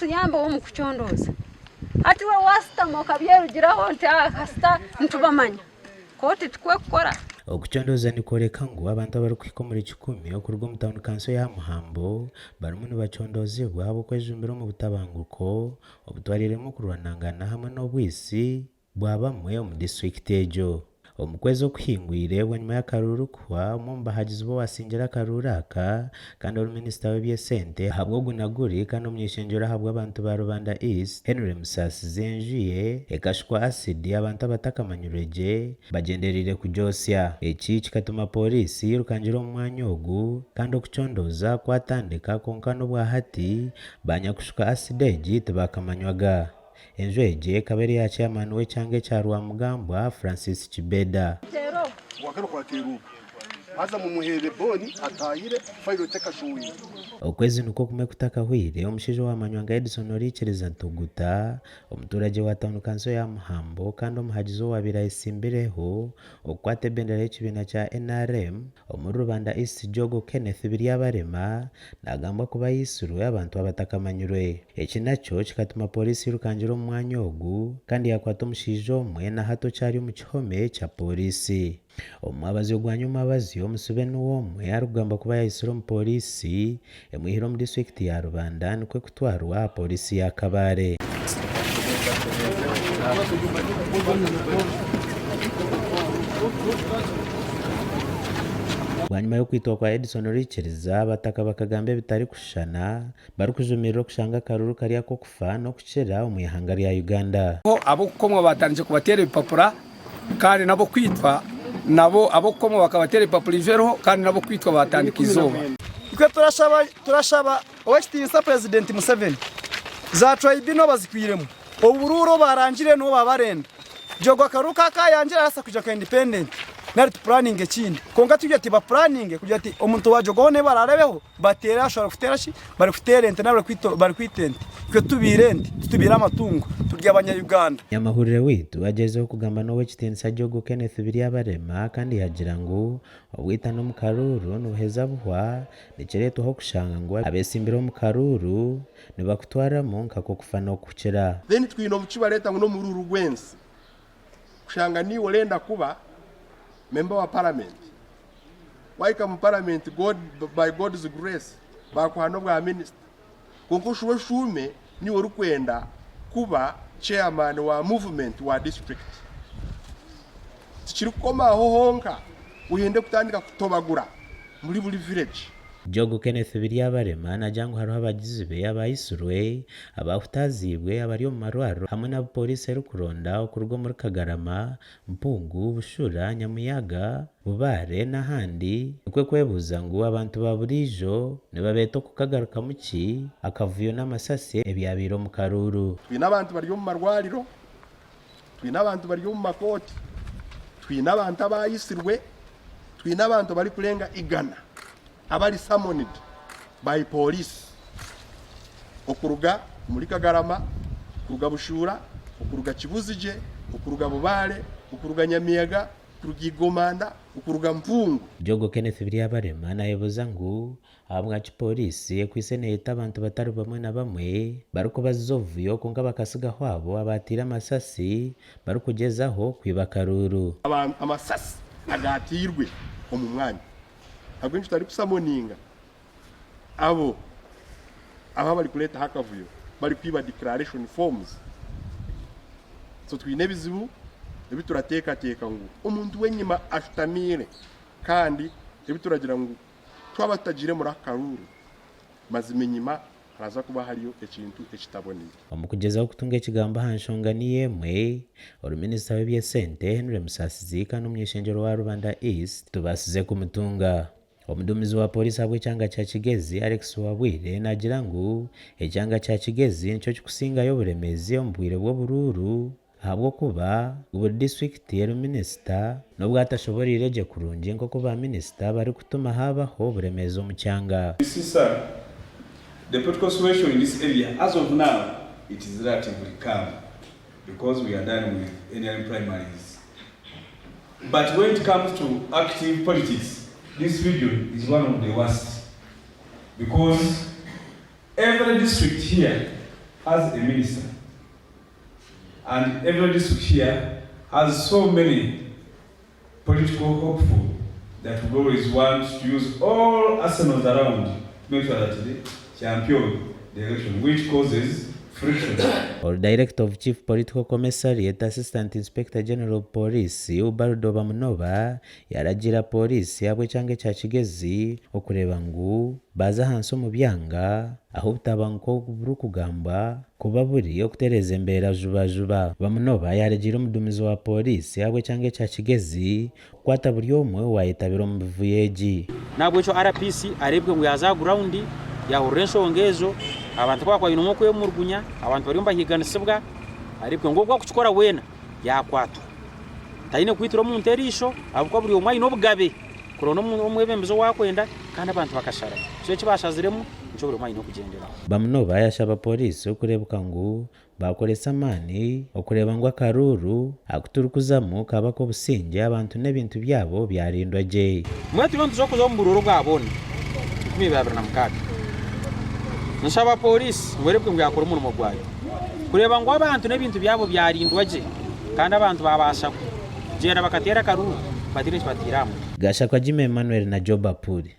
tuyamba wo mukuchondoza ati we wasta mokabyerugiraho nti hasta ntubamanya koti tukwe kukora okuchondoza nikoreka ngo abantu abari kwikomora 10 okurwa mu town council ya Muhambo barimu nibachondozibwa abo kwejumbira mu butabanguko obutwariremo kurwanangana hamwe n'obwisi bwabamwe mu district ejo omukwezi okuhingwire nyuma y'akaruru kwa mumba hagize wasingira akaruraka kandi ori minister w'ebyesente habwo gunaguri kandi omwishenjera habwo abantu ba Rubanda East Henry Musasi zenjuye ekashwa acid abantu abatakamanyureje bagenderire kujosya eki kikatuma polisi rukangira omwanya ogu kandi okuchondoza kwatandika konkano bwa hati banyakushwa acid egi tibakamanywaga enjweje kabere ya chairman w'ecyange cya Rwamugambwa Francis Kibeda wakano kwa Kirubu aza mumuhere boni atayire failo tekashuyi okwezi nuko kume kutaka hwire omushijo wa Manywanga Edison orichereza ntuguta omuturage wa town council ya Muhambo kandi omuhagizo wabira isimbireho okwate bendera y'ekibina cya NRM omuri Rubanda East Jogo Kenneth Biryabarema nagamba kuba yisuru abantu abatakamanyurwe eki nacho kikatuma polisi rukangira omwanya ogu kandi yakwata omushijo omwe na hato cyari mu kihome cya polisi omwabazi ogwanyuma abazi omusube n'uwomwe arugamba kuba yayisura mu polisi emuhiro mu district ya Rubanda nikwe kutwarwa polisi ya Kabare Wanyuma yo kwitwa kwa Edison Richards bataka bakagambe bitari kushana bari kujumirira kushanga karuru kariya ko kufa no kucera umuyihanga ya Uganda abo komwe batanje kubatera ibipapura kandi nabo kwitwa nabo abo komwe bakabatera ibipapura iveroho kandi nabo kwitwa batandika izuba ikwe turashaba Owekitiibwa President Museveni za tribunal bazikwiremo obururo barangire no babarenda jogo karuka kayangira asa kuja ka independent nari planning ekindi konga tujya tiba planning kujya ati omuntu wajogo ne bararebeho batera ashobora kutera shi bari kuterente nabwo kwito bari kwitente kwe tubirente tutubira amatungo turya abanya Uganda yamahurire witu agezeho kugamba no Owekitiibwa Jogo Kenneth Biryabarema kandi yagira ngo obwita no mukaruru nuheza buhwa nikireto ho kushanga ngo abesimbiro mu karuru nibakutwara mu nkako kufana okukira then twino mukibaleta ngo no mururu gwensi kushanga ni olenda kuba member wa parliament waika mu parliament by God's grace bakwano bwa minister konkushuwe shume ni orukwenda kuba chairman wa movement wa district tikiri koma honka uyende kutandika kutobagura muri buri village Jogo Kenneth Biryabarema na jangu haro abagizi be abayisurwe abahutazibwe abari mu marwaro hamwe na polisi rukuronda okurwo muri Kagarama Mpungu Bushura Nyamuyaga Bubare n'ahandi kwe kwebuza ngo abantu baburijo nibabeto kukagaruka muki akavuyo n'amasasi ebyabiro mu karuru twina abantu bari mu marwariro twina abantu bari mu makoti twina abantu abayisirwe twina abantu bari kurenga igana abali summoned by police okuruga muri Kagarama okuruga Bushura okuruga Kibuzije okuruga Bubale okuruga Nyamiyaga okuruga Igomanda okuruga Mpungu Jogo Kenneth Biryabarema nayebuza ngo abamwa polisi ekwiseneta abantu batari bamwe na bamwe baruko bazovuyo konga bakasiga hwabo abatira amasasi barukugezaho kwibakaruru amasasi agatirwe mu mwanya agwenje tari kusamoninga abo bari kuleta hakavuyo bari kwiba declaration forms so twine bizibu ebi turateka ngo umuntu wenyima ashutamire kandi ebi turagira ngo twabatagire muri akaruru mazimenyima haraza kuba hariyo ekintu ekitaboneye omukugezaho kutunga ekigamba hanshonga ni yemwe oruminisita w'ebyesente Henry Musasi kandi omwishenjero wa Rubanda East tubasize kumutunga omudumizi wa polisi abw'ekyanga kya Kigezi Alex Wabwire nagira ngo ekyanga kya Kigezi nicyo kikusingayo oburemezi omu bwire bw'obururu habwo kuba buri district ya minister nubwo atashoborire je kurungi nko kuba minister bari kutuma habaho oburemezi omu kyanga. The political situation in this area as of now it is relatively calm because we are done with NRM primaries, but when it comes to active politics this region is one of the worst because every district here has a minister. And every district here has so many political hopeful that we always want to use all arsenals around to make sure that they champion the election, which causes friction. Or Director of Chief Political Commissariat Assistant Inspector General of Police Ubaldo Bamunova yaragira polisi yabwe cyange cya Kigezi okureba ngo baza hanso mu byanga aho butabanko buru kugamba kuba buri okutereza embera juba Bamunova yaragira umudumizi wa polisi yabwe cyange cya Kigezi kwata buri omwe wayitabira mu bivuyeji nabwo cyo RPC arebwe ngo yaza ground ya urenso ongezo abantu kwa ino moko yo murgunya abantu bari mbahiganisibwa ariko ngo kuchikora wena yakwatu taine kwitira mu nterisho abukwa buri omwe ino bugabe kurono omwe bembezo wakwenda kandi abantu bakashara cyo kibashaziremo cyo buri omwe ino kugendera Bamunova yashaba polisi okurebuka ngo bakoresa mani okureba ngo akaruru akuturukuzamu kabako businge abantu n'ebintu byabo byarindwa je mwetu bantu zo kuzo mbururu bwabone 2024 Nshaba polisi ngwerebwe ngo yakora umuntu mugwayo kureba ngo abantu n'ibintu byabo byarindwa je kandi abantu babasha kugera bakatera karuru batire kibatiramo Gashakwa Jime Emmanuel na Job Apuri.